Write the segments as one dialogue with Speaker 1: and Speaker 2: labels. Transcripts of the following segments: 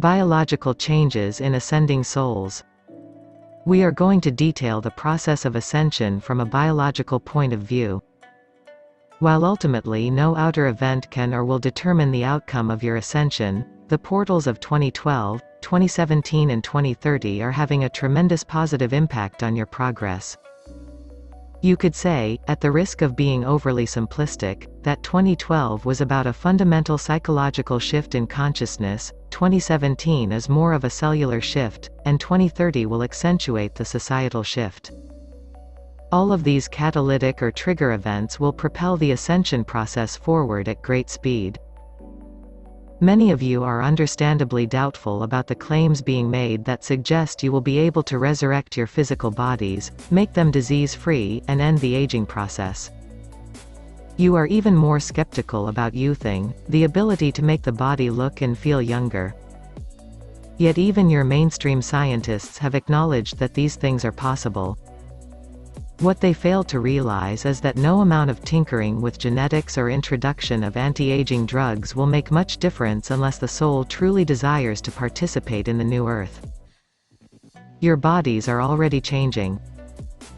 Speaker 1: Biological changes in ascending souls. We are going to detail the process of ascension from a biological point of view. While ultimately no outer event can or will determine the outcome of your ascension, the portals of 2012, 2017 and 2030 are having a tremendous positive impact on your progress. You could say, at the risk of being overly simplistic, that 2012 was about a fundamental psychological shift in consciousness, 2017 is more of a cellular shift, and 2030 will accentuate the societal shift. All of these catalytic or trigger events will propel the ascension process forward at great speed. Many of you are understandably doubtful about the claims being made that suggest you will be able to resurrect your physical bodies, make them disease-free, and end the aging process. You are even more skeptical about youthing, the ability to make the body look and feel younger. Yet even your mainstream scientists have acknowledged that these things are possible. What they fail to realize is that no amount of tinkering with genetics or introduction of anti-aging drugs will make much difference unless the soul truly desires to participate in the new earth. Your bodies are already changing.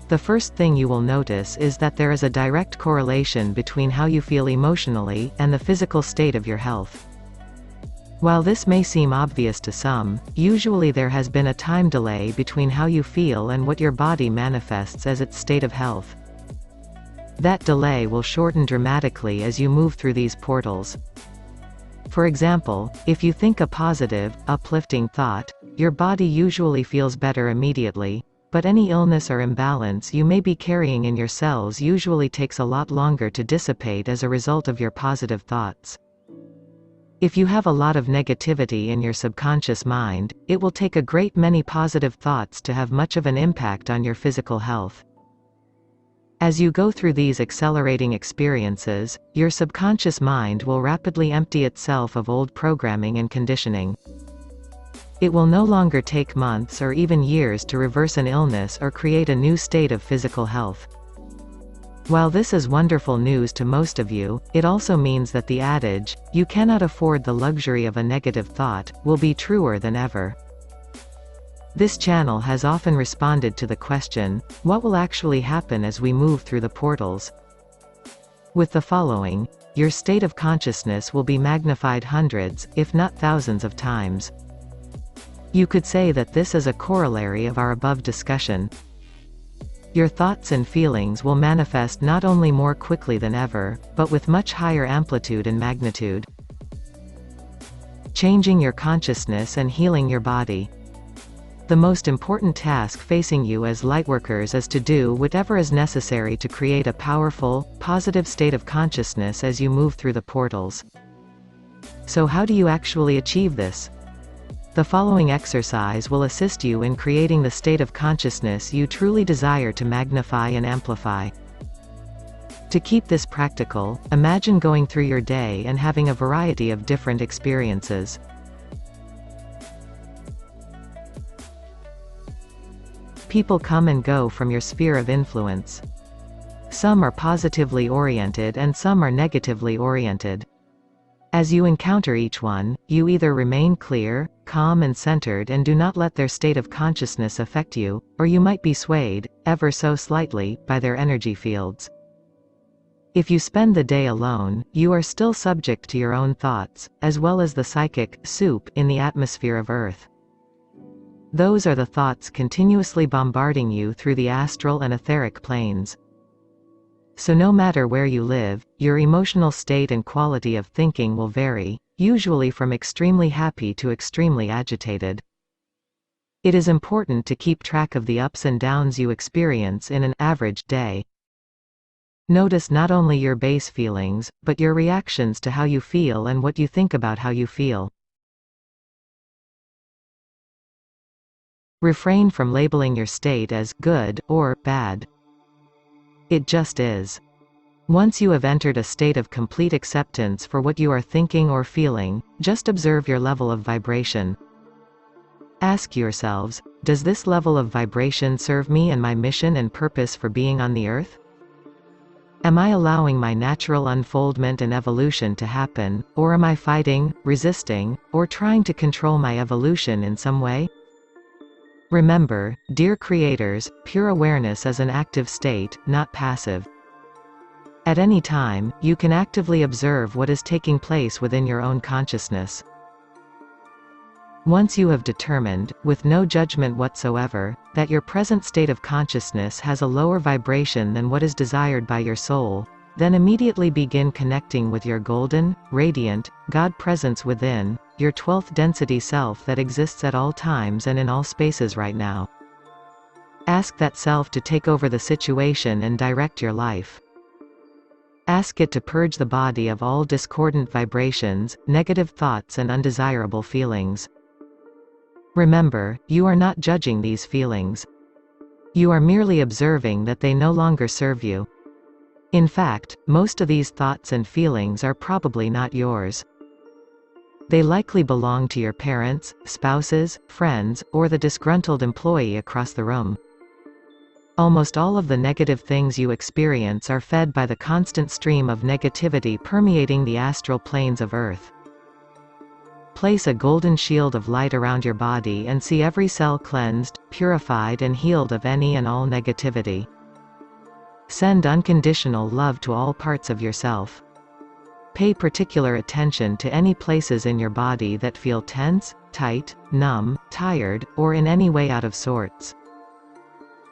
Speaker 1: The first thing you will notice is that there is a direct correlation between how you feel emotionally and the physical state of your health. While this may seem obvious to some, usually there has been a time delay between how you feel and what your body manifests as its state of health. That delay will shorten dramatically as you move through these portals. For example, if you think a positive, uplifting thought, your body usually feels better immediately, but any illness or imbalance you may be carrying in your cells usually takes a lot longer to dissipate as a result of your positive thoughts. If you have a lot of negativity in your subconscious mind, it will take a great many positive thoughts to have much of an impact on your physical health. As you go through these accelerating experiences, your subconscious mind will rapidly empty itself of old programming and conditioning. It will no longer take months or even years to reverse an illness or create a new state of physical health. While this is wonderful news to most of you, it also means that the adage, "You cannot afford the luxury of a negative thought," will be truer than ever. This channel has often responded to the question, what will actually happen as we move through the portals? With the following, your state of consciousness will be magnified hundreds, if not thousands of times. You could say that this is a corollary of our above discussion. Your thoughts and feelings will manifest not only more quickly than ever, but with much higher amplitude and magnitude. Changing your consciousness and healing your body. The most important task facing you as lightworkers is to do whatever is necessary to create a powerful, positive state of consciousness as you move through the portals. So how do you actually achieve this? The following exercise will assist you in creating the state of consciousness you truly desire to magnify and amplify. To keep this practical, imagine going through your day and having a variety of different experiences. People come and go from your sphere of influence. Some are positively oriented and some are negatively oriented. As you encounter each one, you either remain clear, calm and centered and do not let their state of consciousness affect you, or you might be swayed, ever so slightly, by their energy fields. If you spend the day alone, you are still subject to your own thoughts, as well as the psychic soup in the atmosphere of Earth. Those are the thoughts continuously bombarding you through the astral and etheric planes. So no matter where you live, your emotional state and quality of thinking will vary, usually from extremely happy to extremely agitated. It is important to keep track of the ups and downs you experience in an average day. Notice not only your base feelings, but your reactions to how you feel and what you think about how you feel. Refrain from labeling your state as good or bad. It just is. Once you have entered a state of complete acceptance for what you are thinking or feeling, just observe your level of vibration. Ask yourselves, does this level of vibration serve me and my mission and purpose for being on the earth? Am I allowing my natural unfoldment and evolution to happen, or am I fighting, resisting, or trying to control my evolution in some way? Remember, dear creators, pure awareness is an active state, not passive. At any time, you can actively observe what is taking place within your own consciousness. Once you have determined, with no judgment whatsoever, that your present state of consciousness has a lower vibration than what is desired by your soul, then immediately begin connecting with your golden, radiant, God presence within, your 12th density self that exists at all times and in all spaces right now. Ask that self to take over the situation and direct your life. Ask it to purge the body of all discordant vibrations, negative thoughts and undesirable feelings. Remember, you are not judging these feelings. You are merely observing that they no longer serve you. In fact, most of these thoughts and feelings are probably not yours. They likely belong to your parents, spouses, friends, or the disgruntled employee across the room. Almost all of the negative things you experience are fed by the constant stream of negativity permeating the astral planes of Earth. Place a golden shield of light around your body and see every cell cleansed, purified and healed of any and all negativity. Send unconditional love to all parts of yourself. Pay particular attention to any places in your body that feel tense, tight, numb, tired, or in any way out of sorts.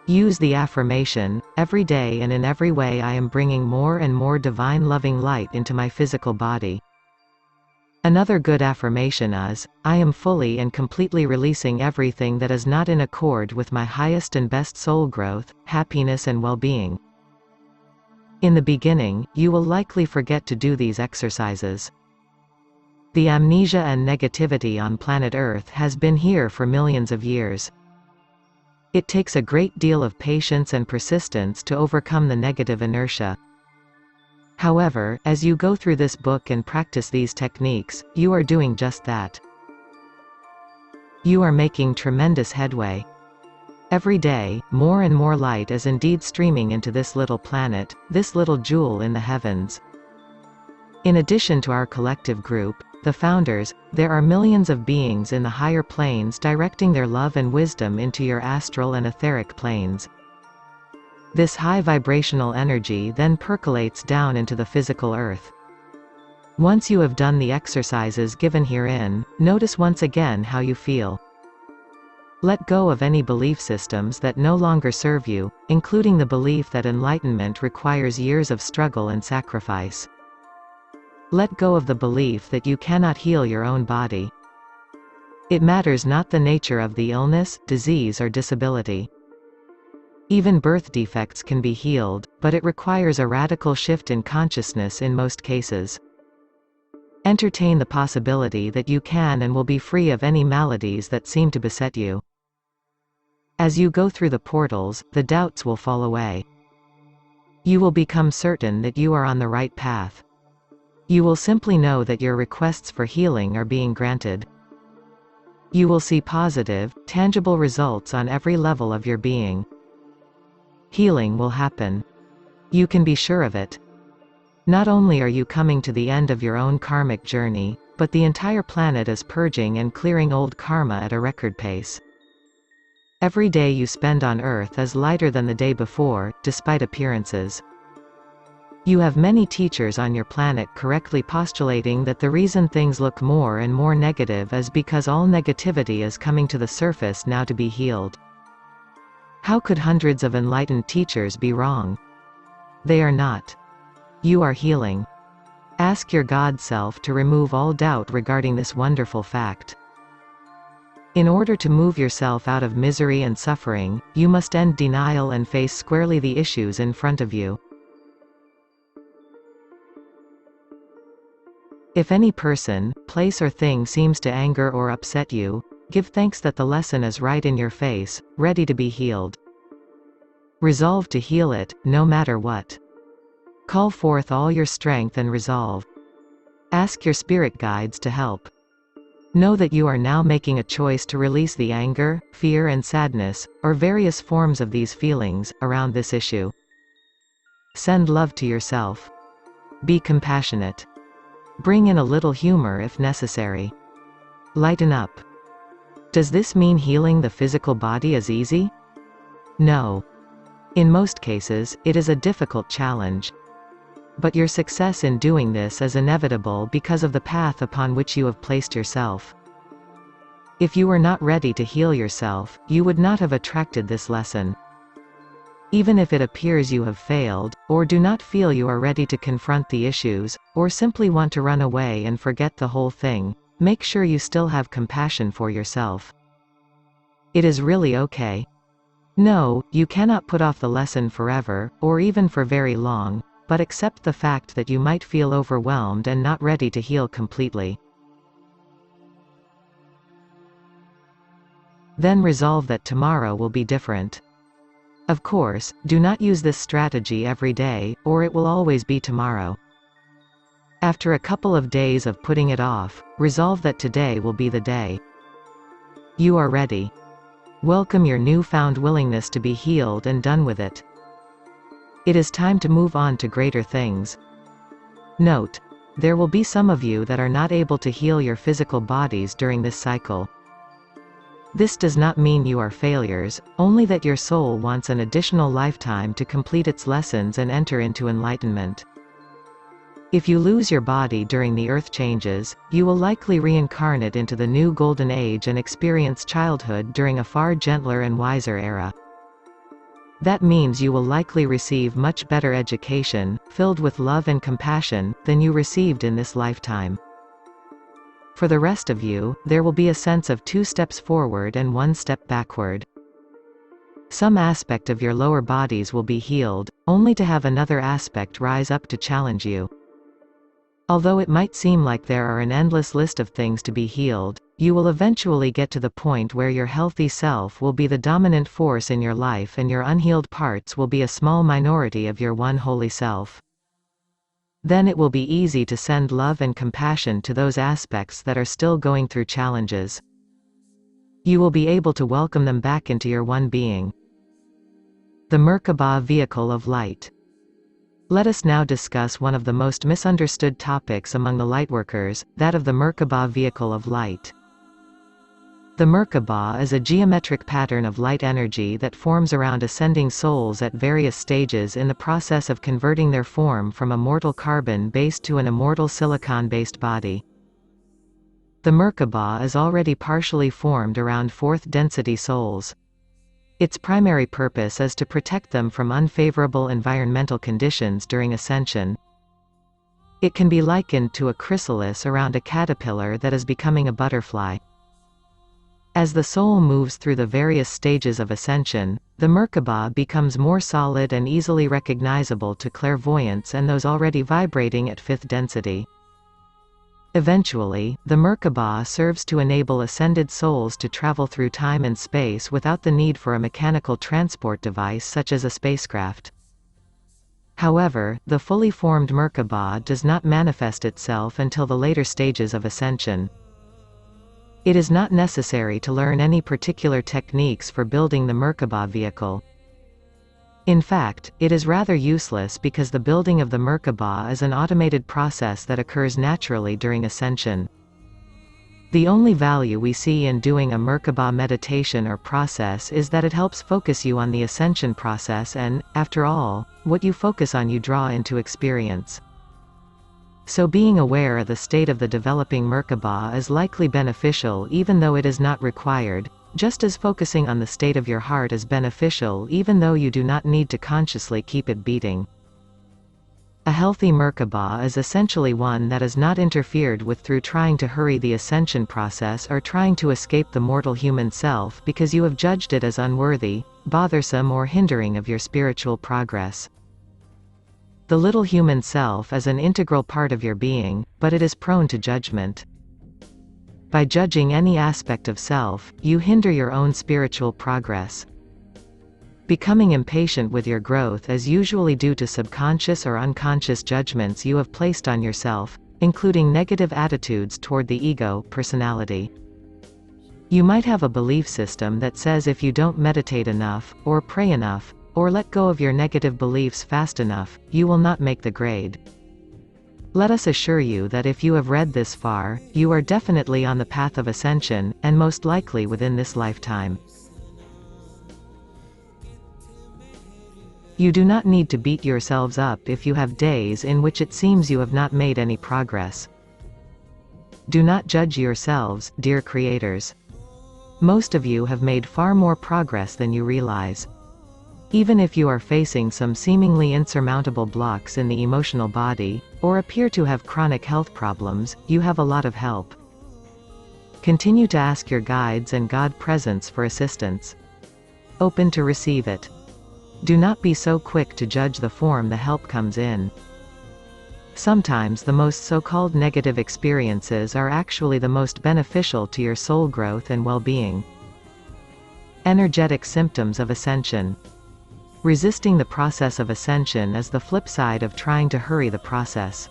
Speaker 1: Use the affirmation, every day and in every way I am bringing more and more divine loving light into my physical body. Another good affirmation is, I am fully and completely releasing everything that is not in accord with my highest and best soul growth, happiness and well-being. In the beginning, you will likely forget to do these exercises. The amnesia and negativity on planet Earth has been here for millions of years. It takes a great deal of patience and persistence to overcome the negative inertia. However, as you go through this book and practice these techniques, you are doing just that. You are making tremendous headway. Every day, more and more light is indeed streaming into this little planet, this little jewel in the heavens. In addition to our collective group, the founders, there are millions of beings in the higher planes directing their love and wisdom into your astral and etheric planes. This high vibrational energy then percolates down into the physical earth. Once you have done the exercises given herein, notice once again how you feel. Let go of any belief systems that no longer serve you, including the belief that enlightenment requires years of struggle and sacrifice. Let go of the belief that you cannot heal your own body. It matters not the nature of the illness, disease or disability. Even birth defects can be healed, but it requires a radical shift in consciousness in most cases. Entertain the possibility that you can and will be free of any maladies that seem to beset you. As you go through the portals, the doubts will fall away. You will become certain that you are on the right path. You will simply know that your requests for healing are being granted. You will see positive, tangible results on every level of your being. Healing will happen. You can be sure of it. Not only are you coming to the end of your own karmic journey, but the entire planet is purging and clearing old karma at a record pace. Every day you spend on Earth is lighter than the day before, despite appearances. You have many teachers on your planet correctly postulating that the reason things look more and more negative is because all negativity is coming to the surface now to be healed. How could hundreds of enlightened teachers be wrong? They are not. You are healing. Ask your God self to remove all doubt regarding this wonderful fact. In order to move yourself out of misery and suffering, you must end denial and face squarely the issues in front of you. If any person, place or thing seems to anger or upset you, give thanks that the lesson is right in your face, ready to be healed. Resolve to heal it, no matter what. Call forth all your strength and resolve. Ask your spirit guides to help. Know that you are now making a choice to release the anger, fear and sadness, or various forms of these feelings, around this issue. Send love to yourself. Be compassionate. Bring in a little humor if necessary. Lighten up. Does this mean healing the physical body is easy? No. In most cases, it is a difficult challenge. But your success in doing this is inevitable because of the path upon which you have placed yourself. If you were not ready to heal yourself, you would not have attracted this lesson. Even if it appears you have failed, or do not feel you are ready to confront the issues, or simply want to run away and forget the whole thing, make sure you still have compassion for yourself. It is really okay. No, you cannot put off the lesson forever, or even for very long, but accept the fact that you might feel overwhelmed and not ready to heal completely. Then resolve that tomorrow will be different. Of course, do not use this strategy every day, or it will always be tomorrow. After a couple of days of putting it off, resolve that today will be the day. You are ready. Welcome your newfound willingness to be healed and done with it. It is time to move on to greater things. Note: there will be some of you that are not able to heal your physical bodies during this cycle. This does not mean you are failures, only that your soul wants an additional lifetime to complete its lessons and enter into enlightenment. If you lose your body during the earth changes, you will likely reincarnate into the new golden age and experience childhood during a far gentler and wiser era. That means you will likely receive much better education, filled with love and compassion, than you received in this lifetime. For the rest of you, there will be a sense of 2 steps forward and 1 step backward. Some aspect of your lower bodies will be healed, only to have another aspect rise up to challenge you. Although it might seem like there are an endless list of things to be healed, you will eventually get to the point where your healthy self will be the dominant force in your life and your unhealed parts will be a small minority of your one holy self. Then it will be easy to send love and compassion to those aspects that are still going through challenges. You will be able to welcome them back into your one being. The Merkaba vehicle of light. Let us now discuss one of the most misunderstood topics among the lightworkers, that of the Merkaba vehicle of light. The Merkaba is a geometric pattern of light energy that forms around ascending souls at various stages in the process of converting their form from a mortal carbon-based to an immortal silicon-based body. The Merkaba is already partially formed around 4th density souls. Its primary purpose is to protect them from unfavorable environmental conditions during ascension. It can be likened to a chrysalis around a caterpillar that is becoming a butterfly. As the soul moves through the various stages of ascension, the Merkaba becomes more solid and easily recognizable to clairvoyants and those already vibrating at 5th density. Eventually, the Merkaba serves to enable ascended souls to travel through time and space without the need for a mechanical transport device such as a spacecraft. However, the fully formed Merkaba does not manifest itself until the later stages of ascension. It is not necessary to learn any particular techniques for building the Merkaba vehicle. In fact, it is rather useless because the building of the Merkaba is an automated process that occurs naturally during ascension. The only value we see in doing a Merkaba meditation or process is that it helps focus you on the ascension process and, after all, what you focus on you draw into experience. So being aware of the state of the developing Merkaba is likely beneficial even though it is not required, just as focusing on the state of your heart is beneficial even though you do not need to consciously keep it beating. A healthy Merkaba is essentially one that is not interfered with through trying to hurry the ascension process or trying to escape the mortal human self because you have judged it as unworthy, bothersome or hindering of your spiritual progress. The little human self is an integral part of your being, but it is prone to judgment. By judging any aspect of self, you hinder your own spiritual progress. Becoming impatient with your growth is usually due to subconscious or unconscious judgments you have placed on yourself, including negative attitudes toward the ego, personality. You might have a belief system that says if you don't meditate enough, or pray enough, or let go of your negative beliefs fast enough, you will not make the grade. Let us assure you that if you have read this far, you are definitely on the path of ascension, and most likely within this lifetime. You do not need to beat yourselves up if you have days in which it seems you have not made any progress. Do not judge yourselves, dear creators. Most of you have made far more progress than you realize. Even if you are facing some seemingly insurmountable blocks in the emotional body, or appear to have chronic health problems, you have a lot of help. Continue to ask your guides and God presence for assistance. Open to receive it. Do not be so quick to judge the form the help comes in. Sometimes the most so-called negative experiences are actually the most beneficial to your soul growth and well-being. Energetic symptoms of ascension. Resisting the process of ascension is the flip side of trying to hurry the process.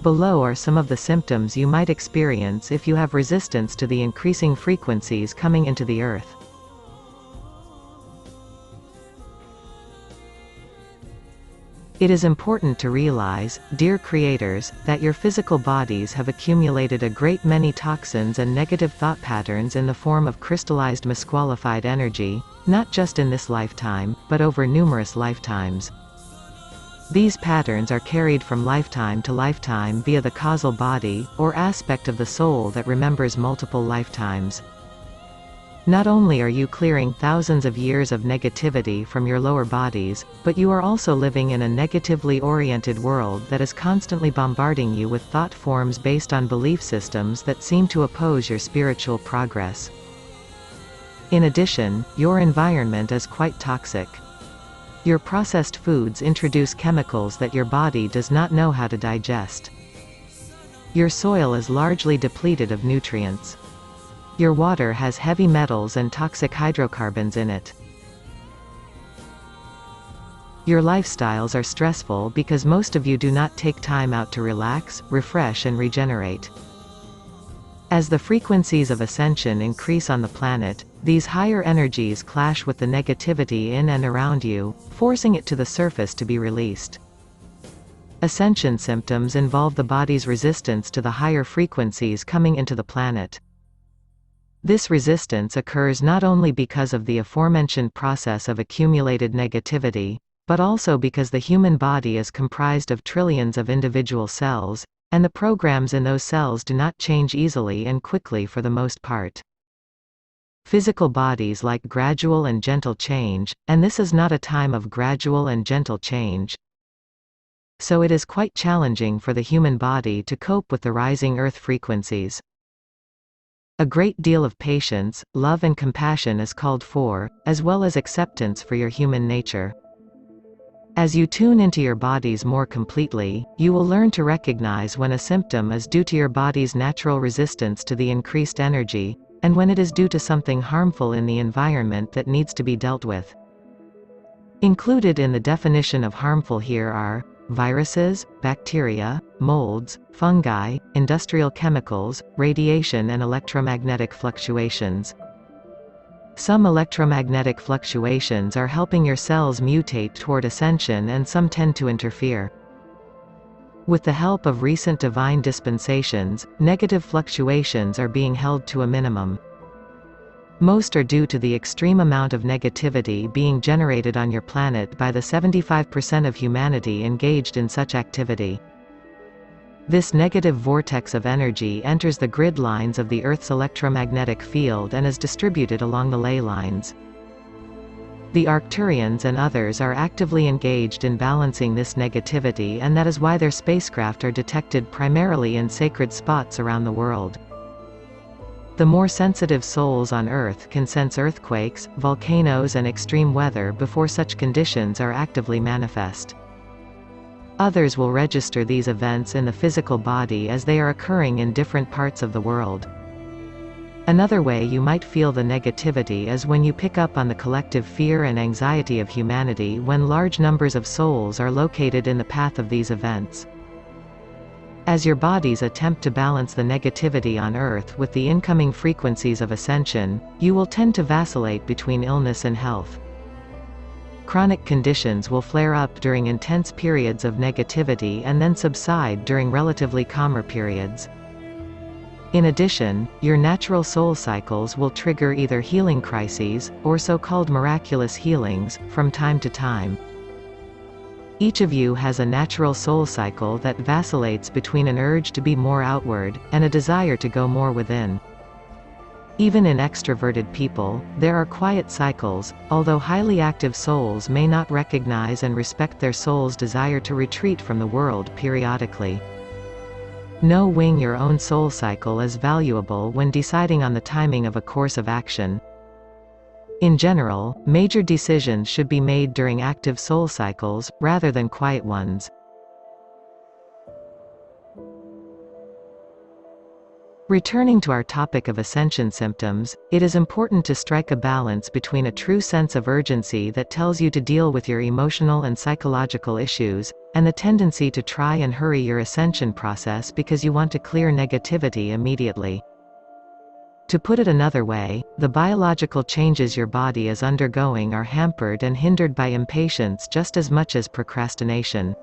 Speaker 1: Below are some of the symptoms you might experience if you have resistance to the increasing frequencies coming into the earth. It is important to realize, dear creators, that your physical bodies have accumulated a great many toxins and negative thought patterns in the form of crystallized misqualified energy, not just in this lifetime, but over numerous lifetimes. These patterns are carried from lifetime to lifetime via the causal body, or aspect of the soul that remembers multiple lifetimes. Not only are you clearing thousands of years of negativity from your lower bodies, but you are also living in a negatively oriented world that is constantly bombarding you with thought forms based on belief systems that seem to oppose your spiritual progress. In addition, your environment is quite toxic. Your processed foods introduce chemicals that your body does not know how to digest. Your soil is largely depleted of nutrients. Your water has heavy metals and toxic hydrocarbons in it. Your lifestyles are stressful because most of you do not take time out to relax, refresh and regenerate. As the frequencies of ascension increase on the planet, these higher energies clash with the negativity in and around you, forcing it to the surface to be released. Ascension symptoms involve the body's resistance to the higher frequencies coming into the planet. This resistance occurs not only because of the aforementioned process of accumulated negativity, but also because the human body is comprised of trillions of individual cells, and the programs in those cells do not change easily and quickly for the most part. Physical bodies like gradual and gentle change, and this is not a time of gradual and gentle change. So it is quite challenging for the human body to cope with the rising earth frequencies. A great deal of patience, love and compassion is called for, as well as acceptance for your human nature. As you tune into your bodies more completely, you will learn to recognize when a symptom is due to your body's natural resistance to the increased energy, and when it is due to something harmful in the environment that needs to be dealt with. Included in the definition of harmful here are viruses, bacteria, molds, fungi, industrial chemicals, radiation and electromagnetic fluctuations. Some electromagnetic fluctuations are helping your cells mutate toward ascension and some tend to interfere. With the help of recent divine dispensations, negative fluctuations are being held to a minimum. Most are due to the extreme amount of negativity being generated on your planet by the 75% of humanity engaged in such activity. This negative vortex of energy enters the grid lines of the Earth's electromagnetic field and is distributed along the ley lines. The Arcturians and others are actively engaged in balancing this negativity, and that is why their spacecraft are detected primarily in sacred spots around the world. The more sensitive souls on Earth can sense earthquakes, volcanoes and extreme weather before such conditions are actively manifest. Others will register these events in the physical body as they are occurring in different parts of the world. Another way you might feel the negativity is when you pick up on the collective fear and anxiety of humanity when large numbers of souls are located in the path of these events. As your bodies attempt to balance the negativity on Earth with the incoming frequencies of ascension, you will tend to vacillate between illness and health. chronic conditions will flare up during intense periods of negativity and then subside during relatively calmer periods. In addition, your natural soul cycles will trigger either healing crises, or so-called miraculous healings, from time to time. Each of you has a natural soul cycle that vacillates between an urge to be more outward, and a desire to go more within. Even in extroverted people, there are quiet cycles, although highly active souls may not recognize and respect their soul's desire to retreat from the world periodically. Knowing your own soul cycle is valuable when deciding on the timing of a course of action. In general, major decisions should be made during active soul cycles, rather than quiet ones. Returning to our topic of ascension symptoms, it is important to strike a balance between a true sense of urgency that tells you to deal with your emotional and psychological issues, and the tendency to try and hurry your ascension process because you want to clear negativity immediately. To put it another way, the biological changes your body is undergoing are hampered and hindered by impatience just as much as procrastination.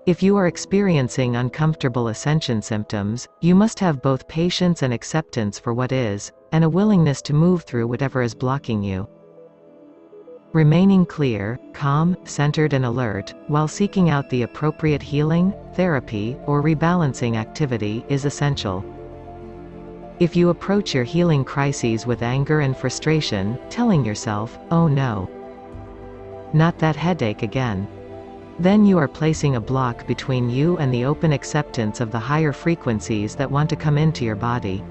Speaker 1: If you are experiencing uncomfortable ascension symptoms, you must have both patience and acceptance for what is, and a willingness to move through whatever is blocking you. Remaining clear, calm, centered and alert, while seeking out the appropriate healing, therapy, or rebalancing activity, is essential. If you approach your healing crises with anger and frustration, telling yourself, "Oh no, not that headache again," then you are placing a block between you and the open acceptance of the higher frequencies that want to come into your body.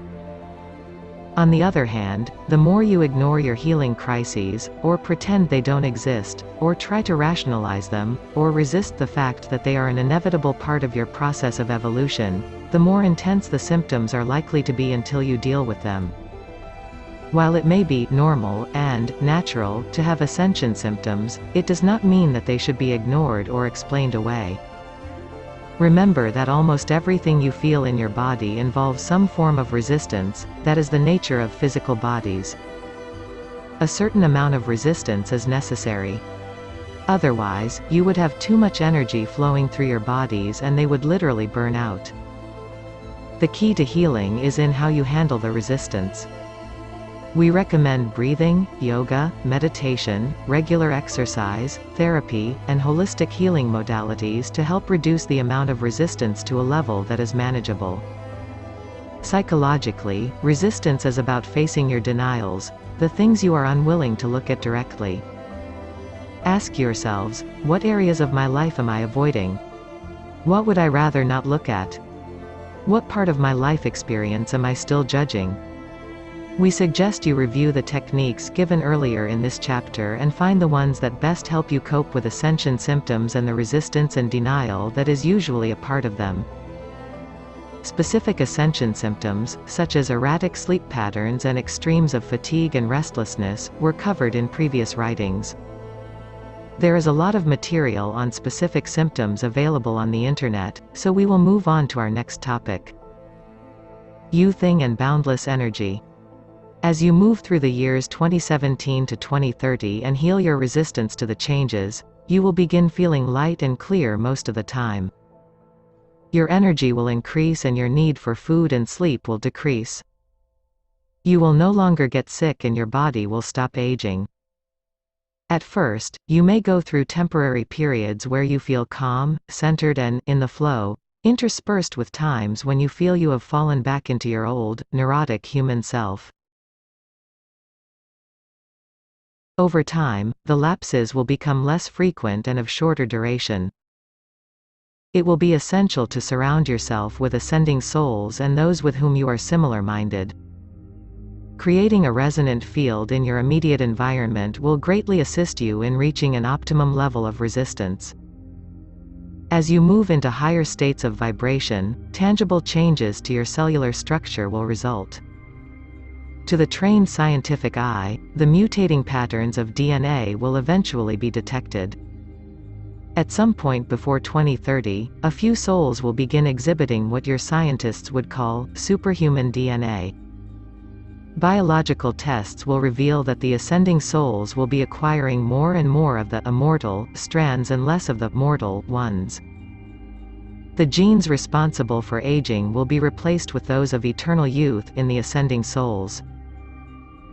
Speaker 1: On the other hand, the more you ignore your healing crises, or pretend they don't exist, or try to rationalize them, or resist the fact that they are an inevitable part of your process of evolution, the more intense the symptoms are likely to be until you deal with them. While it may be normal and natural to have ascension symptoms, it does not mean that they should be ignored or explained away. Remember that almost everything you feel in your body involves some form of resistance. That is the nature of physical bodies. A certain amount of resistance is necessary. Otherwise, you would have too much energy flowing through your bodies and they would literally burn out. The key to healing is in how you handle the resistance. We recommend breathing, yoga, meditation, regular exercise, therapy, and holistic healing modalities to help reduce the amount of resistance to a level that is manageable. Psychologically, resistance is about facing your denials, the things you are unwilling to look at directly. Ask yourselves, what areas of my life am I avoiding? What would I rather not look at? What part of my life experience am I still judging? We suggest you review the techniques given earlier in this chapter and find the ones that best help you cope with ascension symptoms and the resistance and denial that is usually a part of them. Specific ascension symptoms, such as erratic sleep patterns and extremes of fatigue and restlessness, were covered in previous writings. There is a lot of material on specific symptoms available on the internet, so we will move on to our next topic. Youthing and boundless energy. As you move through the years 2017 to 2030 and heal your resistance to the changes, you will begin feeling light and clear most of the time. Your energy will increase and your need for food and sleep will decrease. You will no longer get sick and your body will stop aging. At first, you may go through temporary periods where you feel calm, centered and in the flow, interspersed with times when you feel you have fallen back into your old, neurotic human self. Over time, the lapses will become less frequent and of shorter duration. It will be essential to surround yourself with ascending souls and those with whom you are similar-minded. Creating a resonant field in your immediate environment will greatly assist you in reaching an optimum level of resistance. As you move into higher states of vibration, tangible changes to your cellular structure will result. To the trained scientific eye, the mutating patterns of DNA will eventually be detected. At some point before 2030, a few souls will begin exhibiting what your scientists would call superhuman DNA. Biological tests will reveal that the ascending souls will be acquiring more and more of the immortal strands and less of the mortal ones. The genes responsible for aging will be replaced with those of eternal youth in the ascending souls.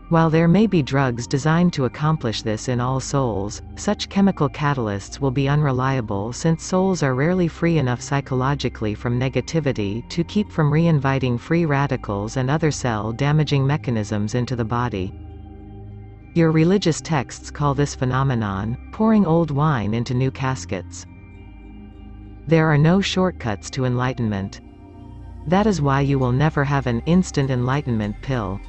Speaker 1: While there may be drugs designed to accomplish this in all souls, such chemical catalysts will be unreliable since souls are rarely free enough psychologically from negativity to keep from re-inviting free radicals and other cell-damaging mechanisms into the body. Your religious texts call this phenomenon, pouring old wine into new caskets. There are no shortcuts to enlightenment. That is why you will never have an instant enlightenment pill.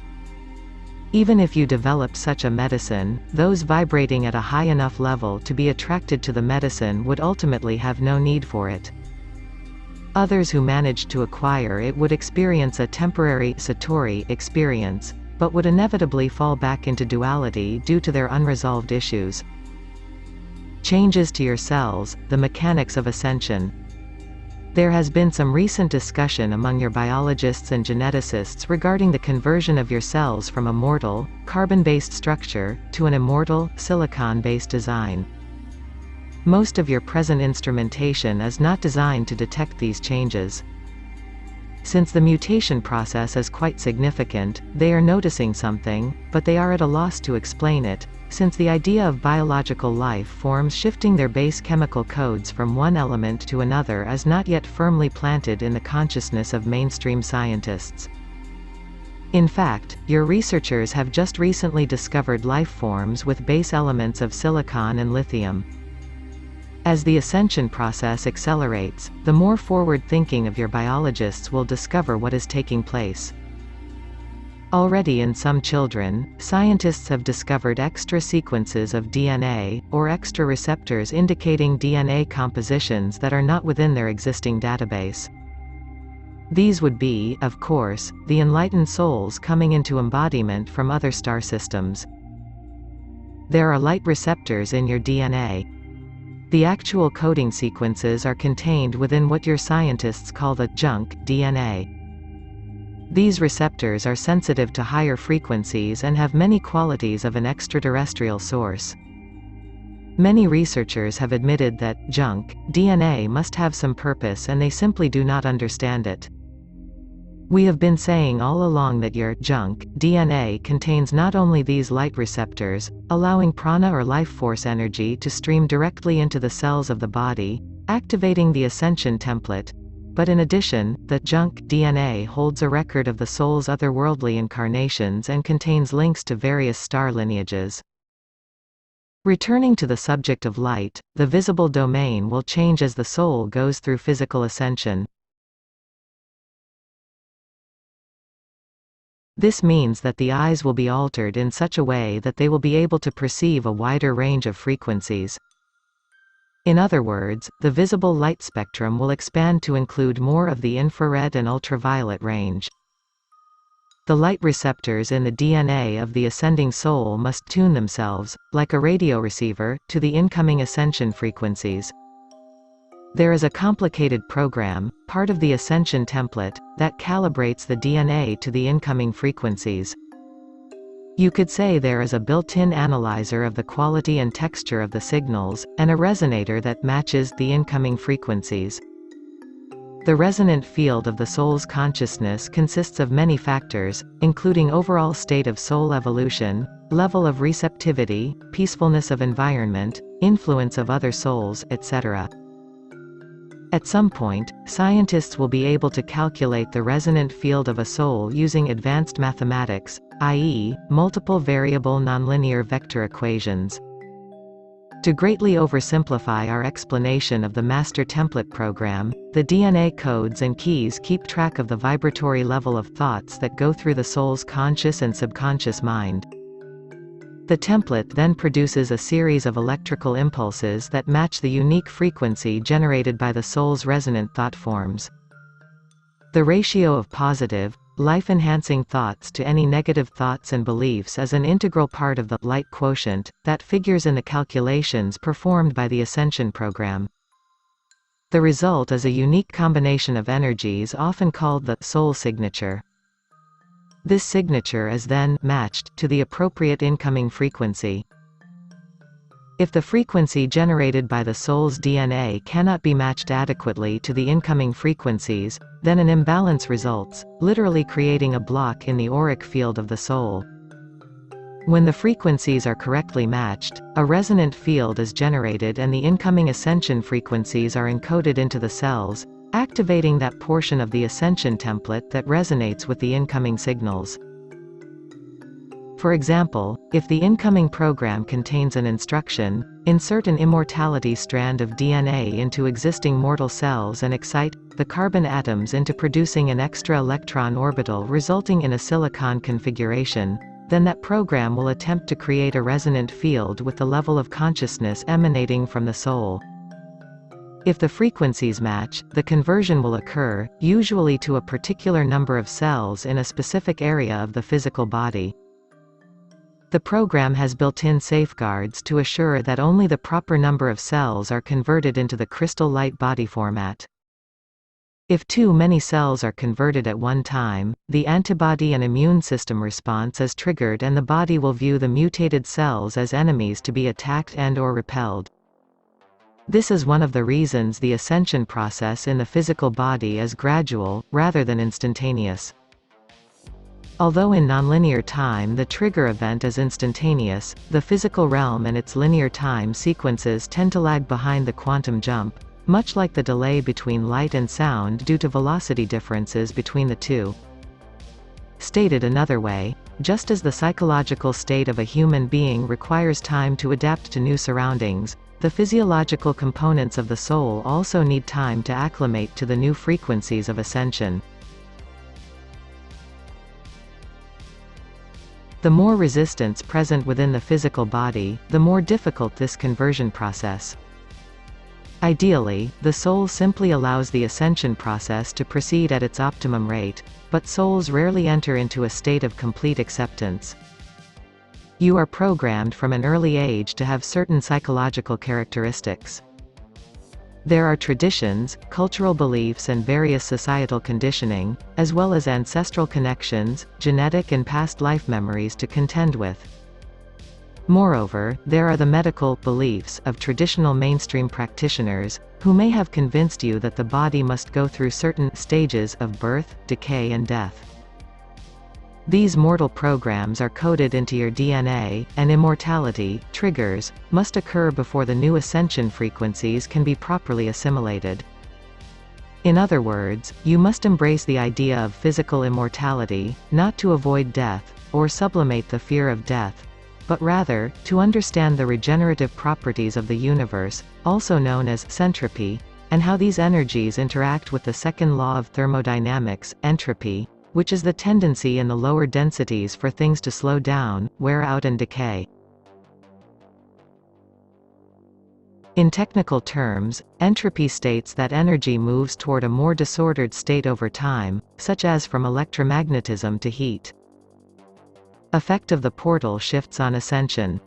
Speaker 1: Even if you developed such a medicine, those vibrating at a high enough level to be attracted to the medicine would ultimately have no need for it. Others who managed to acquire it would experience a temporary satori experience, but would inevitably fall back into duality due to their unresolved issues. Changes to your cells, the mechanics of ascension. There has been some recent discussion among your biologists and geneticists regarding the conversion of your cells from a mortal, carbon-based structure, to an immortal, silicon-based design. Most of your present instrumentation is not designed to detect these changes. Since the mutation process is quite significant, they are noticing something, but they are at a loss to explain it, since the idea of biological life forms shifting their base chemical codes from one element to another is not yet firmly planted in the consciousness of mainstream scientists. In fact, your researchers have just recently discovered life forms with base elements of silicon and lithium. As the ascension process accelerates, the more forward thinking of your biologists will discover what is taking place. Already in some children, scientists have discovered extra sequences of DNA, or extra receptors indicating DNA compositions that are not within their existing database. These would be, of course, the enlightened souls coming into embodiment from other star systems. There are light receptors in your DNA. The actual coding sequences are contained within what your scientists call the junk DNA. These receptors are sensitive to higher frequencies and have many qualities of an extraterrestrial source. Many researchers have admitted that junk DNA must have some purpose and they simply do not understand it. We have been saying all along that your junk DNA contains not only these light receptors, allowing prana or life force energy to stream directly into the cells of the body, activating the ascension template, but in addition, the junk DNA holds a record of the soul's otherworldly incarnations and contains links to various star lineages. Returning to the subject of light, the visible domain will change as the soul goes through physical ascension. This means that the eyes will be altered in such a way that they will be able to perceive a wider range of frequencies. In other words, the visible light spectrum will expand to include more of the infrared and ultraviolet range. The light receptors in the DNA of the ascending soul must tune themselves, like a radio receiver, to the incoming ascension frequencies. There is a complicated program, part of the ascension template, that calibrates the DNA to the incoming frequencies. You could say there is a built-in analyzer of the quality and texture of the signals, and a resonator that matches the incoming frequencies. The resonant field of the soul's consciousness consists of many factors, including overall state of soul evolution, level of receptivity, peacefulness of environment, influence of other souls, etc. At some point, scientists will be able to calculate the resonant field of a soul using advanced mathematics, i.e., multiple variable nonlinear vector equations. To greatly oversimplify our explanation of the master template program, the DNA codes and keys keep track of the vibratory level of thoughts that go through the soul's conscious and subconscious mind. The template then produces a series of electrical impulses that match the unique frequency generated by the soul's resonant thought forms. The ratio of positive, life-enhancing thoughts to any negative thoughts and beliefs is an integral part of the light quotient that figures in the calculations performed by the Ascension program. The result is a unique combination of energies often called the soul signature. This signature is then matched to the appropriate incoming frequency. If the frequency generated by the soul's DNA cannot be matched adequately to the incoming frequencies, then an imbalance results, literally creating a block in the auric field of the soul. When the frequencies are correctly matched, a resonant field is generated and the incoming ascension frequencies are encoded into the cells, activating that portion of the ascension template that resonates with the incoming signals. For example, if the incoming program contains an instruction, insert an immortality strand of DNA into existing mortal cells and excite the carbon atoms into producing an extra electron orbital resulting in a silicon configuration, then that program will attempt to create a resonant field with the level of consciousness emanating from the soul. If the frequencies match, the conversion will occur, usually to a particular number of cells in a specific area of the physical body. The program has built-in safeguards to assure that only the proper number of cells are converted into the crystal light body format. If too many cells are converted at one time, the antibody and immune system response is triggered and the body will view the mutated cells as enemies to be attacked and/or repelled. This is one of the reasons the ascension process in the physical body is gradual, rather than instantaneous. Although in nonlinear time the trigger event is instantaneous, the physical realm and its linear time sequences tend to lag behind the quantum jump, much like the delay between light and sound due to velocity differences between the two. Stated another way, just as the psychological state of a human being requires time to adapt to new surroundings, the physiological components of the soul also need time to acclimate to the new frequencies of ascension. The more resistance present within the physical body, the more difficult this conversion process. Ideally, the soul simply allows the ascension process to proceed at its optimum rate, but souls rarely enter into a state of complete acceptance. You are programmed from an early age to have certain psychological characteristics. There are traditions, cultural beliefs and various societal conditioning, as well as ancestral connections, genetic and past life memories to contend with. Moreover, there are the medical beliefs of traditional mainstream practitioners, who may have convinced you that the body must go through certain stages of birth, decay and death. These mortal programs are coded into your DNA, and immortality, triggers, must occur before the new ascension frequencies can be properly assimilated. In other words, you must embrace the idea of physical immortality, not to avoid death, or sublimate the fear of death, but rather, to understand the regenerative properties of the universe, also known as entropy, and how these energies interact with the second law of thermodynamics, entropy, which is the tendency in the lower densities for things to slow down, wear out and decay. In technical terms, entropy states that energy moves toward a more disordered state over time, such as from electromagnetism to heat. Effect of the portal shifts on ascension.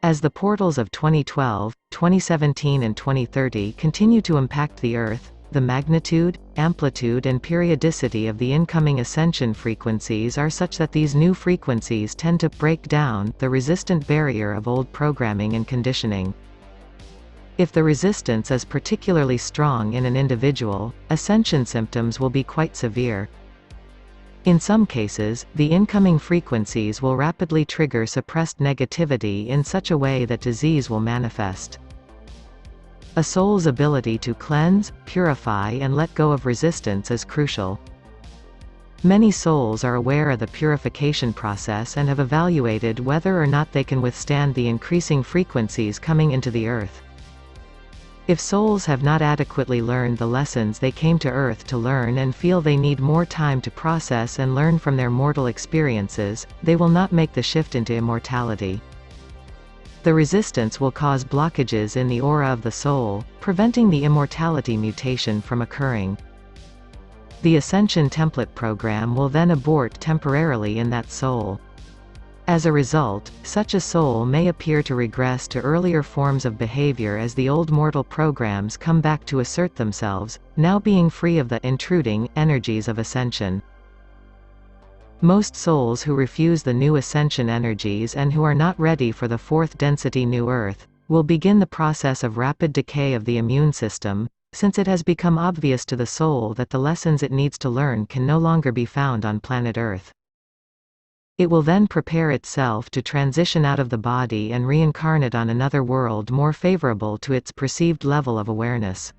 Speaker 1: As the portals of 2012, 2017 and 2030 continue to impact the Earth, the magnitude, amplitude and periodicity of the incoming ascension frequencies are such that these new frequencies tend to break down the resistant barrier of old programming and conditioning. If the resistance is particularly strong in an individual, ascension symptoms will be quite severe. In some cases, the incoming frequencies will rapidly trigger suppressed negativity in such a way that disease will manifest. A soul's ability to cleanse, purify and let go of resistance is crucial. Many souls are aware of the purification process and have evaluated whether or not they can withstand the increasing frequencies coming into the Earth. If souls have not adequately learned the lessons they came to Earth to learn and feel they need more time to process and learn from their mortal experiences, they will not make the shift into immortality. The resistance will cause blockages in the aura of the soul, preventing the immortality mutation from occurring. The Ascension Template program will then abort temporarily in that soul. As a result, such a soul may appear to regress to earlier forms of behavior as the old mortal programs come back to assert themselves, now being free of the intruding energies of ascension. Most souls who refuse the new ascension energies and who are not ready for the fourth density new Earth, will begin the process of rapid decay of the immune system, since it has become obvious to the soul that the lessons it needs to learn can no longer be found on planet Earth. It will then prepare itself to transition out of the body and reincarnate on another world more favorable to its perceived level of awareness.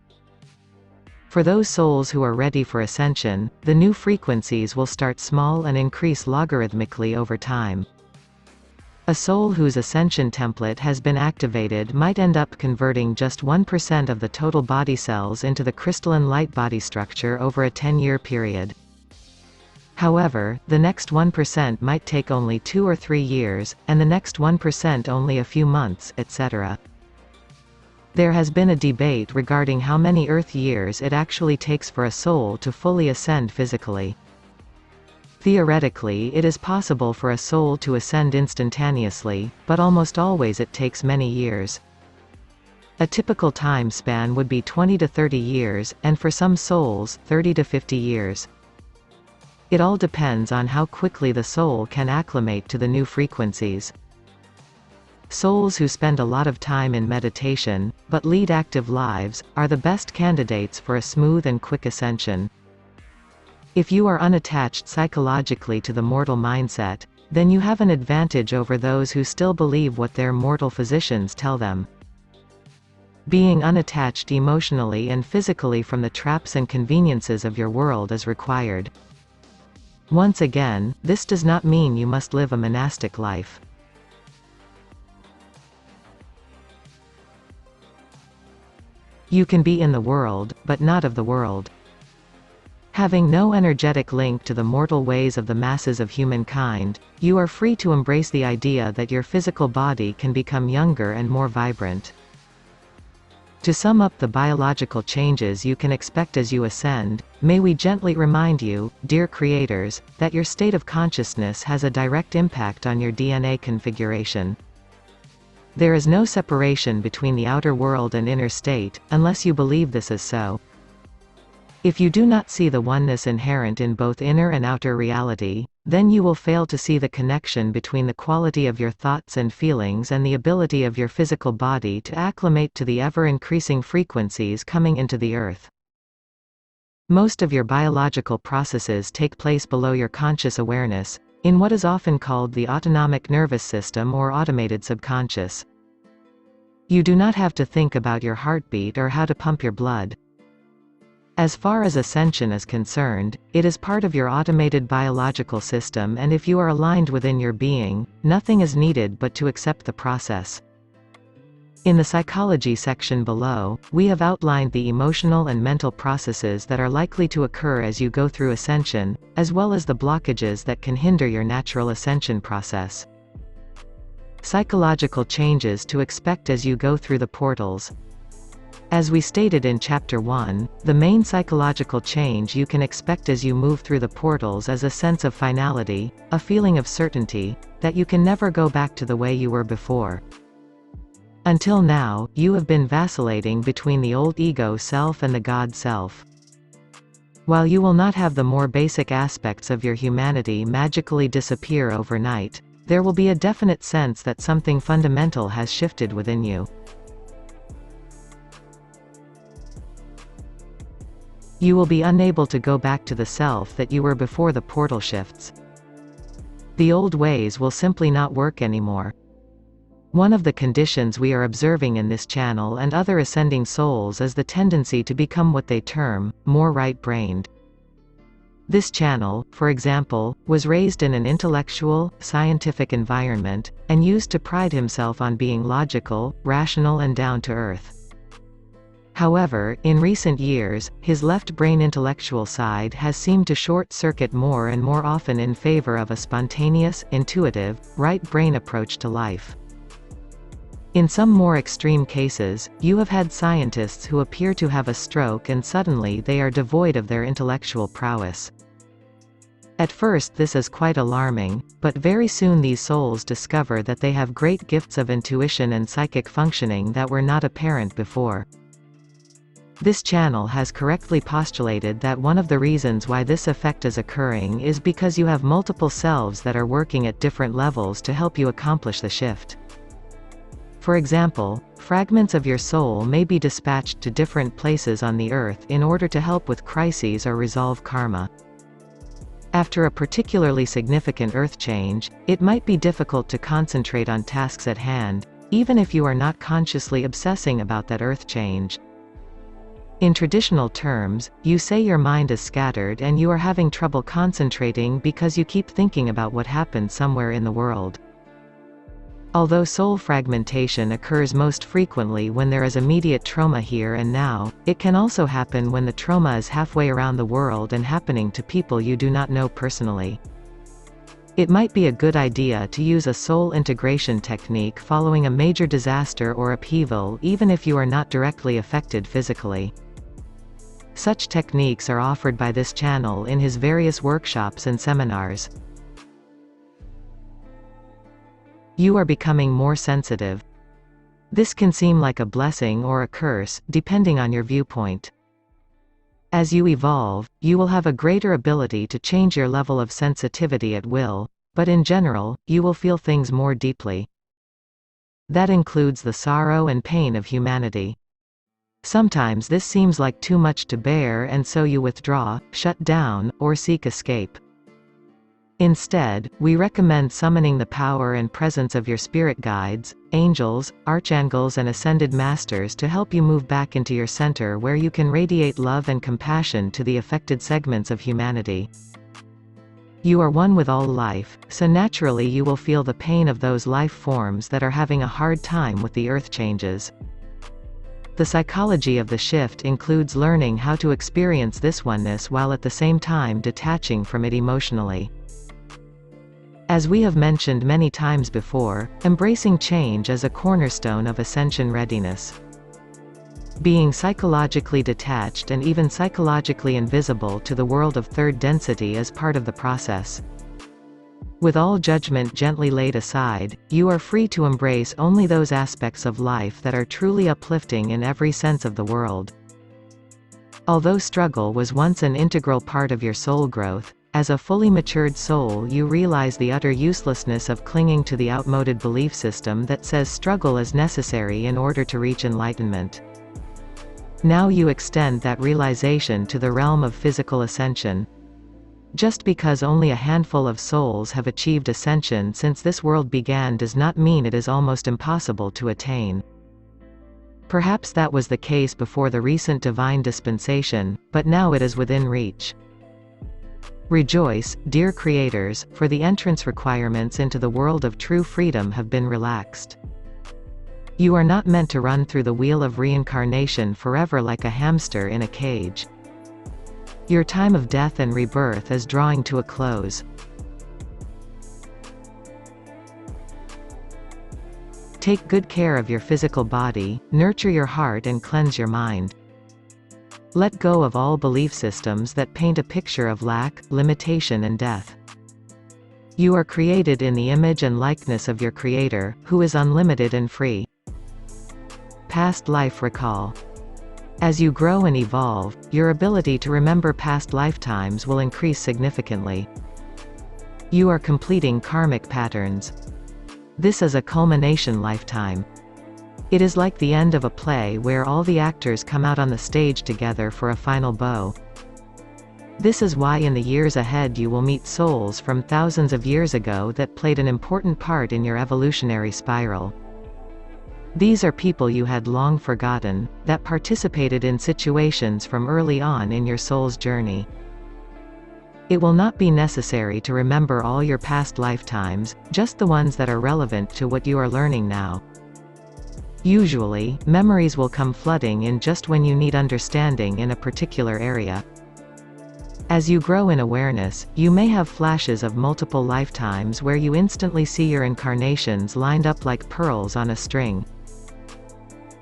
Speaker 1: For those souls who are ready for ascension, the new frequencies will start small and increase logarithmically over time. A soul whose ascension template has been activated might end up converting just 1% of the total body cells into the crystalline light body structure over a 10-year period. However, the next 1% might take only 2 or 3 years, and the next 1% only a few months, etc. There has been a debate regarding how many Earth years it actually takes for a soul to fully ascend physically. Theoretically, it is possible for a soul to ascend instantaneously, but almost always it takes many years. A typical time span would be 20 to 30 years, and for some souls, 30 to 50 years. It all depends on how quickly the soul can acclimate to the new frequencies. Souls who spend a lot of time in meditation, but lead active lives, are the best candidates for a smooth and quick ascension. If you are unattached psychologically to the mortal mindset, then you have an advantage over those who still believe what their mortal physicians tell them. Being unattached emotionally and physically from the traps and conveniences of your world is required. Once again, this does not mean you must live a monastic life. You can be in the world, but not of the world. Having no energetic link to the mortal ways of the masses of humankind, you are free to embrace the idea that your physical body can become younger and more vibrant. To sum up the biological changes you can expect as you ascend, may we gently remind you, dear creators, that your state of consciousness has a direct impact on your DNA configuration. There is no separation between the outer world and inner state, unless you believe this is so. If you do not see the oneness inherent in both inner and outer reality, then you will fail to see the connection between the quality of your thoughts and feelings and the ability of your physical body to acclimate to the ever-increasing frequencies coming into the earth. Most of your biological processes take place below your conscious awareness, in what is often called the autonomic nervous system or automated subconscious. You do not have to think about your heartbeat or how to pump your blood. As far as ascension is concerned, it is part of your automated biological system, and if you are aligned within your being, nothing is needed but to accept the process. In the psychology section below, we have outlined the emotional and mental processes that are likely to occur as you go through ascension, as well as the blockages that can hinder your natural ascension process. Psychological changes to expect as you go through the portals. As we stated in Chapter 1, the main psychological change you can expect as you move through the portals is a sense of finality, a feeling of certainty, that you can never go back to the way you were before. Until now, you have been vacillating between the old ego self and the God self. While you will not have the more basic aspects of your humanity magically disappear overnight, there will be a definite sense that something fundamental has shifted within you. You will be unable to go back to the self that you were before the portal shifts. The old ways will simply not work anymore. One of the conditions we are observing in this channel and other ascending souls is the tendency to become what they term, more right-brained. This channel, for example, was raised in an intellectual, scientific environment, and used to pride himself on being logical, rational and down-to-earth. However, in recent years, his left-brain intellectual side has seemed to short-circuit more and more often in favor of a spontaneous, intuitive, right-brain approach to life. In some more extreme cases, you have had scientists who appear to have a stroke and suddenly they are devoid of their intellectual prowess. At first this is quite alarming, but very soon these souls discover that they have great gifts of intuition and psychic functioning that were not apparent before. This channel has correctly postulated that one of the reasons why this effect is occurring is because you have multiple selves that are working at different levels to help you accomplish the shift. For example, fragments of your soul may be dispatched to different places on the earth in order to help with crises or resolve karma. After a particularly significant earth change, it might be difficult to concentrate on tasks at hand, even if you are not consciously obsessing about that earth change. In traditional terms, you say your mind is scattered and you are having trouble concentrating because you keep thinking about what happened somewhere in the world. Although soul fragmentation occurs most frequently when there is immediate trauma here and now, it can also happen when the trauma is halfway around the world and happening to people you do not know personally. It might be a good idea to use a soul integration technique following a major disaster or upheaval even if you are not directly affected physically. Such techniques are offered by this channel in his various workshops and seminars. You are becoming more sensitive. This can seem like a blessing or a curse, depending on your viewpoint. As you evolve, you will have a greater ability to change your level of sensitivity at will, but in general, you will feel things more deeply. That includes the sorrow and pain of humanity. Sometimes this seems like too much to bear and so you withdraw, shut down, or seek escape. Instead, we recommend summoning the power and presence of your spirit guides, angels, archangels and ascended masters to help you move back into your center where you can radiate love and compassion to the affected segments of humanity. You are one with all life, so naturally you will feel the pain of those life forms that are having a hard time with the earth changes. The psychology of the shift includes learning how to experience this oneness while at the same time detaching from it emotionally. As we have mentioned many times before, embracing change is a cornerstone of ascension readiness. Being psychologically detached and even psychologically invisible to the world of third density is part of the process. With all judgment gently laid aside, you are free to embrace only those aspects of life that are truly uplifting in every sense of the word. Although struggle was once an integral part of your soul growth, as a fully matured soul you realize the utter uselessness of clinging to the outmoded belief system that says struggle is necessary in order to reach enlightenment. Now you extend that realization to the realm of physical ascension. Just because only a handful of souls have achieved ascension since this world began does not mean it is almost impossible to attain. Perhaps that was the case before the recent divine dispensation, but now it is within reach. Rejoice, dear creators, for the entrance requirements into the world of true freedom have been relaxed. You are not meant to run through the wheel of reincarnation forever like a hamster in a cage. Your time of death and rebirth is drawing to a close. Take good care of your physical body, nurture your heart and cleanse your mind. Let go of all belief systems that paint a picture of lack, limitation and death. You are created in the image and likeness of your Creator, who is unlimited and free. Past life recall. As you grow and evolve, your ability to remember past lifetimes will increase significantly. You are completing karmic patterns. This is a culmination lifetime. It is like the end of a play where all the actors come out on the stage together for a final bow. This is why in the years ahead you will meet souls from thousands of years ago that played an important part in your evolutionary spiral. These are people you had long forgotten, that participated in situations from early on in your soul's journey. It will not be necessary to remember all your past lifetimes, just the ones that are relevant to what you are learning now. Usually, memories will come flooding in just when you need understanding in a particular area. As you grow in awareness, you may have flashes of multiple lifetimes where you instantly see your incarnations lined up like pearls on a string.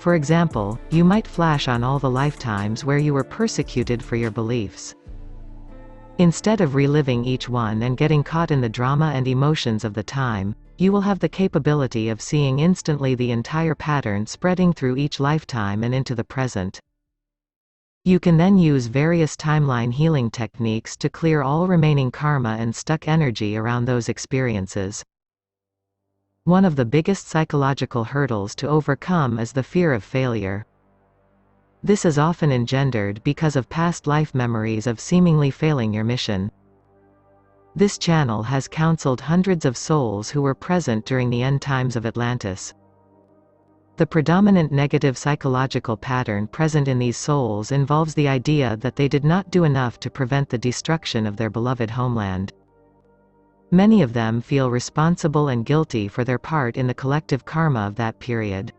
Speaker 1: For example, you might flash on all the lifetimes where you were persecuted for your beliefs. Instead of reliving each one and getting caught in the drama and emotions of the time, you will have the capability of seeing instantly the entire pattern spreading through each lifetime and into the present. You can then use various timeline healing techniques to clear all remaining karma and stuck energy around those experiences. One of the biggest psychological hurdles to overcome is the fear of failure. This is often engendered because of past life memories of seemingly failing your mission. This channel has counseled hundreds of souls who were present during the end times of Atlantis. The predominant negative psychological pattern present in these souls involves the idea that they did not do enough to prevent the destruction of their beloved homeland. Many of them feel responsible and guilty for their part in the collective karma of that period.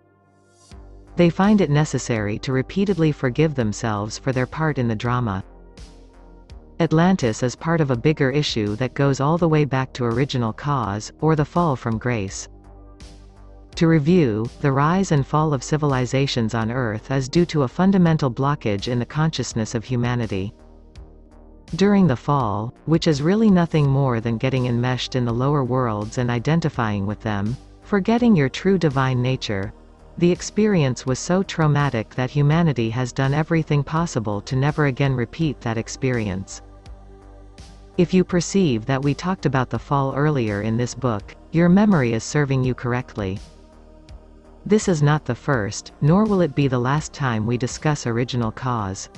Speaker 1: They find it necessary to repeatedly forgive themselves for their part in the drama. Atlantis is part of a bigger issue that goes all the way back to original cause, or the fall from grace. To review, the rise and fall of civilizations on Earth is due to a fundamental blockage in the consciousness of humanity. During the fall, which is really nothing more than getting enmeshed in the lower worlds and identifying with them, forgetting your true divine nature, the experience was so traumatic that humanity has done everything possible to never again repeat that experience. If you perceive that we talked about the fall earlier in this book, your memory is serving you correctly. This is not the first, nor will it be the last time we discuss original cause.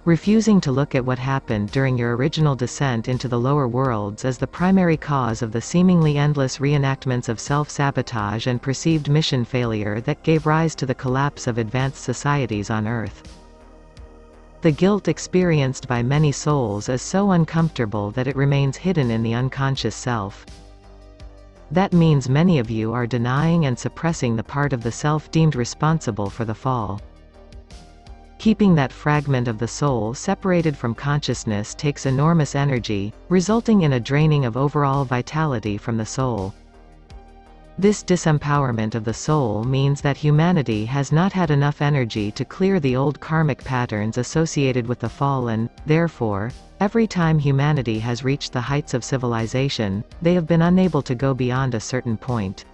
Speaker 1: Refusing to look at what happened during your original descent into the lower worlds is the primary cause of the seemingly endless reenactments of self-sabotage and perceived mission failure that gave rise to the collapse of advanced societies on Earth. The guilt experienced by many souls is so uncomfortable that it remains hidden in the unconscious self. That means many of you are denying and suppressing the part of the self deemed responsible for the fall. Keeping that fragment of the soul separated from consciousness takes enormous energy, resulting in a draining of overall vitality from the soul. This disempowerment of the soul means that humanity has not had enough energy to clear the old karmic patterns associated with the fall and, therefore, every time humanity has reached the heights of civilization, they have been unable to go beyond a certain point.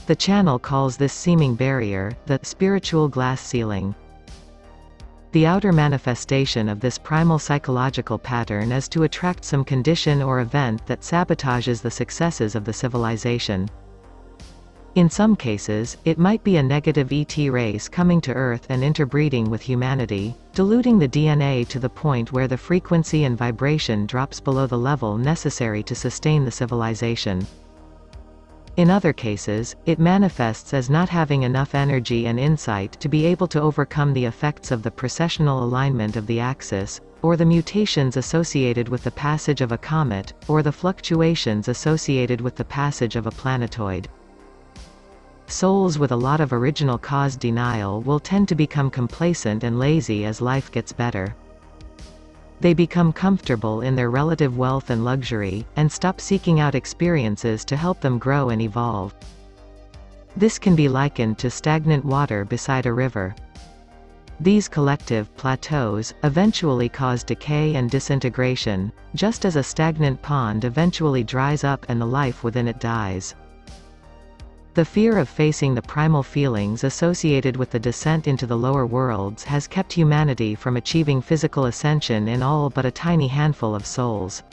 Speaker 1: The channel calls this seeming barrier, the spiritual glass ceiling. The outer manifestation of this primal psychological pattern is to attract some condition or event that sabotages the successes of the civilization. In some cases, it might be a negative ET race coming to Earth and interbreeding with humanity, diluting the DNA to the point where the frequency and vibration drops below the level necessary to sustain the civilization. In other cases, it manifests as not having enough energy and insight to be able to overcome the effects of the precessional alignment of the axis, or the mutations associated with the passage of a comet, or the fluctuations associated with the passage of a planetoid. Souls with a lot of original cause denial will tend to become complacent and lazy as life gets better. They become comfortable in their relative wealth and luxury, and stop seeking out experiences to help them grow and evolve. This can be likened to stagnant water beside a river. These collective plateaus eventually cause decay and disintegration, just as a stagnant pond eventually dries up and the life within it dies. The fear of facing the primal feelings associated with the descent into the lower worlds has kept humanity from achieving physical ascension in all but a tiny handful of souls.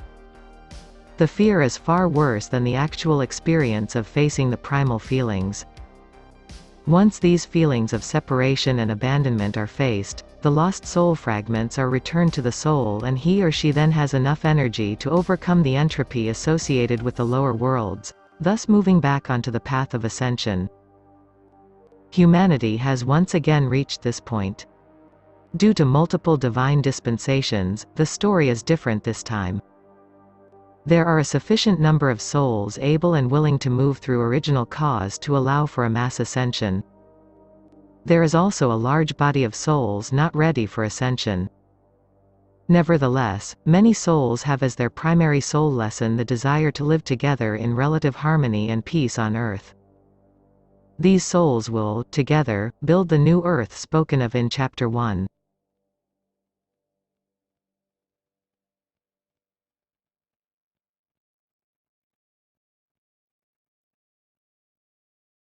Speaker 1: The fear is far worse than the actual experience of facing the primal feelings. Once these feelings of separation and abandonment are faced, the lost soul fragments are returned to the soul and he or she then has enough energy to overcome the entropy associated with the lower worlds, thus moving back onto the path of ascension. Humanity has once again reached this point. Due to multiple divine dispensations, the story is different this time. There are a sufficient number of souls able and willing to move through original cause to allow for a mass ascension. There is also a large body of souls not ready for ascension. Nevertheless, many souls have as their primary soul lesson the desire to live together in relative harmony and peace on Earth. These souls will, together, build the new Earth spoken of in Chapter 1.